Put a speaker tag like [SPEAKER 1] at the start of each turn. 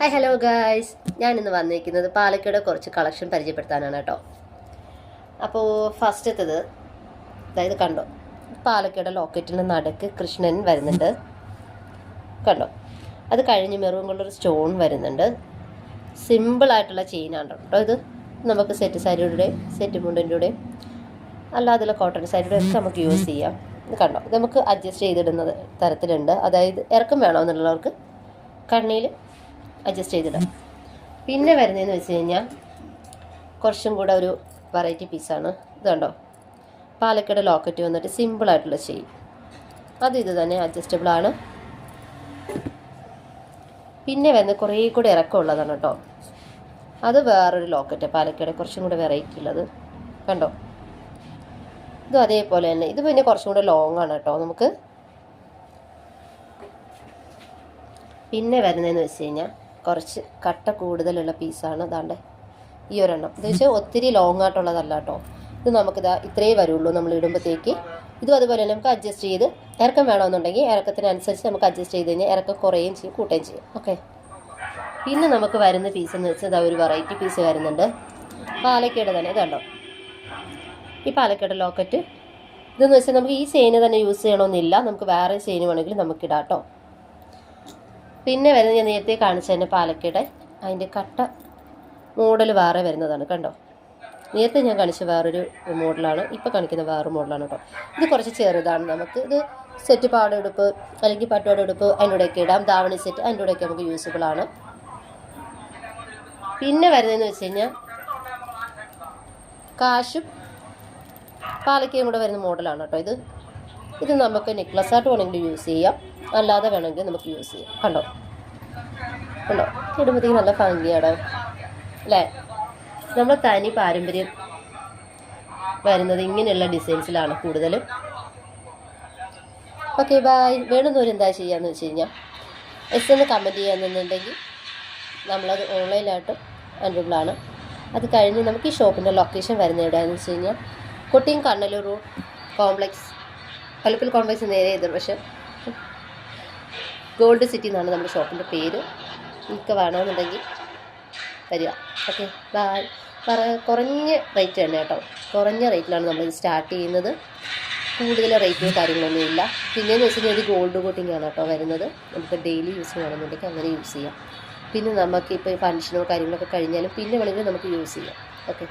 [SPEAKER 1] Hi hello guys, ഞാനിന്ന് വന്നിരിക്കുന്നത് പാലക്കാട് കുറച്ച് കളക്ഷൻ പരിചയപ്പെടുത്താനാണ് കേട്ടോ. അപ്പോൾ ഫസ്റ്റത്തത് അതായത് കണ്ടോ, പാലക്കാട് ലോക്കറ്റിൻ്റെ നടുക്ക് കൃഷ്ണൻ വരുന്നുണ്ട് കണ്ടോ. അത് കഴിഞ്ഞ് മെറൂൺ കളർ സ്റ്റോൺ വരുന്നുണ്ട്. സിമ്പിളായിട്ടുള്ള ചെയിനാണ് കേട്ടോ. ഇത് നമുക്ക് സെറ്റ് സാരിയുടെയും സെറ്റ് മുണ്ടിൻ്റെയും അല്ലാതെ കോട്ടൺ സാരിയുടെ ഒക്കെ നമുക്ക് യൂസ് ചെയ്യാം. ഇത് കണ്ടോ, ഇത് നമുക്ക് അഡ്ജസ്റ്റ് ചെയ്തിടുന്ന തരത്തിലുണ്ട്. അതായത് ഇറക്കം വേണമെന്നുള്ളവർക്ക് കണ്ണിയിൽ അഡ്ജസ്റ്റ് ചെയ്തിടാം. പിന്നെ വരുന്നതെന്ന് വെച്ച് കഴിഞ്ഞാൽ കുറച്ചും കൂടെ ഒരു വെറൈറ്റി പീസാണ്. ഇത് കണ്ടോ, പാലക്കാട് ലോക്കറ്റ് വന്നിട്ട് സിമ്പിളായിട്ടുള്ള ചെയിൻ. ഇത് തന്നെ അഡ്ജസ്റ്റബിളാണ്. പിന്നെ വരുന്നത് കുറേ കൂടെ ഇറക്കമുള്ളതാണ് കേട്ടോ. അത് വേറൊരു ലോക്കറ്റ്, പാലക്കാട് കുറച്ചും കൂടെ വെറൈറ്റി ഉള്ളത് കണ്ടോ. ഇതും അതേപോലെ തന്നെ. ഇത് പിന്നെ കുറച്ചും കൂടെ ലോങ് ആണ് കേട്ടോ. നമുക്ക് പിന്നെ വരുന്നതെന്ന് വെച്ച് കഴിഞ്ഞാൽ കുറച്ച് കട്ട കൂടുതലുള്ള പീസാണ്. അതാണ്ട് ഈ ഒരെണ്ണം. ഇത് വെച്ചാൽ ഒത്തിരി ലോങ് ആയിട്ടുള്ളതല്ല കേട്ടോ. ഇത് നമുക്കിതാ ഇത്രയേ വരുള്ളൂ നമ്മൾ ഇടുമ്പോഴത്തേക്ക്. ഇതും അതുപോലെ തന്നെ നമുക്ക് അഡ്ജസ്റ്റ് ചെയ്ത് ഇറക്കം വേണമെന്നുണ്ടെങ്കിൽ ഇറക്കത്തിനനുസരിച്ച് നമുക്ക് അഡ്ജസ്റ്റ് ചെയ്ത് കഴിഞ്ഞാൽ ഇറക്കം കുറയുകയും ചെയ്യും കൂട്ടുകയും ചെയ്യും. ഓക്കെ. പിന്നെ നമുക്ക് വരുന്ന പീസ് എന്ന് വെച്ചാൽ ഇതാ ഒരു വെറൈറ്റി പീസ് വരുന്നുണ്ട്. പാലക്കാട് തന്നെ. ഇതുണ്ടോ, ഈ പാലക്കാട് ലോക്കറ്റ്. ഇതെന്ന് വെച്ചാൽ നമുക്ക് ഈ ചെയിന് തന്നെ യൂസ് ചെയ്യണമെന്നില്ല. നമുക്ക് വേറെ ചെയിന് വേണമെങ്കിൽ നമുക്കിടാം കേട്ടോ. പിന്നെ വരുന്നത് ഞാൻ നേരത്തെ കാണിച്ച തന്നെ പാലക്കാട് അതിൻ്റെ കട്ട മോഡൽ വേറെ വരുന്നതാണ് കണ്ടോ. നേരത്തെ ഞാൻ കാണിച്ച വേറൊരു മോഡലാണ്, ഇപ്പോൾ കാണിക്കുന്ന വേറൊരു മോഡലാണ് കേട്ടോ. ഇത് കുറച്ച് ചെറുതാണ്. നമുക്ക് ഇത് സെറ്റ് പാട ഉടുപ്പ് അല്ലെങ്കിൽ പട്ടുപാട ഉടുപ്പ് അതിൻ്റെ കൂടെയൊക്കെ ഇടാം. ധാവണി സെറ്റ് അതിൻ്റെ കൂടെയൊക്കെ നമുക്ക് യൂസ്ഫുൾ ആണ്. പിന്നെ വരുന്നതെന്ന് വെച്ച് കഴിഞ്ഞാൽ കാശും പാലക്കയും കൂടെ വരുന്ന മോഡലാണ് കേട്ടോ. ഇത് നമുക്ക് നെക്ലസ് ആയിട്ട് വേണമെങ്കിൽ യൂസ് ചെയ്യാം, അല്ലാതെ വേണമെങ്കിൽ നമുക്ക് യൂസ് ചെയ്യാം. കണ്ടോ കണ്ടോ, ഇടുമ്പോഴത്തേക്ക് നല്ല ഭംഗിയാണ് അല്ലേ. നമ്മൾ തനി പാരമ്പര്യം വരുന്നത് ഇങ്ങനെയുള്ള ഡിസൈൻസിലാണ് കൂടുതലും. Okay bye. വേണമെന്നൊരു എന്താ ചെയ്യാന്ന് വെച്ച് കഴിഞ്ഞാൽ എന്ന് കമൻറ്റ് ചെയ്യാന്നുണ്ടെങ്കിൽ നമ്മളത് ഓൺലൈനായിട്ടും അവൈലബിളാണ്. അത് കഴിഞ്ഞ് നമുക്ക് ഈ ഷോപ്പിൻ്റെ ലൊക്കേഷൻ വരുന്നത് എവിടെയാണെന്ന് വെച്ച് കഴിഞ്ഞാൽ കൊട്ടിയം കണ്ണലൂർ റോഡ് കോംപ്ലക്സ്, കലപ്പിൽ കോംപ്ലക്സ് നേരെ എതിർവശം ഗോൾഡ് സിറ്റി എന്നാണ് നമ്മുടെ ഷോപ്പിൻ്റെ പേര്. നിങ്ങൾക്ക് വേണമെന്നുണ്ടെങ്കിൽ തരിക. Okay bye. കുറഞ്ഞ റേറ്റ് തന്നെ കേട്ടോ. കുറഞ്ഞ റേറ്റിലാണ് നമ്മളിത് സ്റ്റാർട്ട് ചെയ്യുന്നത്. കൂടുതൽ റേറ്റും കാര്യങ്ങളൊന്നും ഇല്ല. പിന്നെയെന്ന് വെച്ച് കഴിഞ്ഞാൽ ഒരു ഗോൾഡ് കോട്ടിംഗ് ആണ് കേട്ടോ വരുന്നത്. നമുക്ക് ഡെയിലി യൂസ് ചെയ്യണമെന്നുണ്ടെങ്കിൽ അങ്ങനെ യൂസ് ചെയ്യാം. പിന്നെ നമുക്കിപ്പോൾ ഫംഗ്ഷനോ കാര്യങ്ങളൊക്കെ കഴിഞ്ഞാലും പിന്നെ വേണമെങ്കിൽ നമുക്ക് യൂസ് ചെയ്യാം. ഓക്കെ.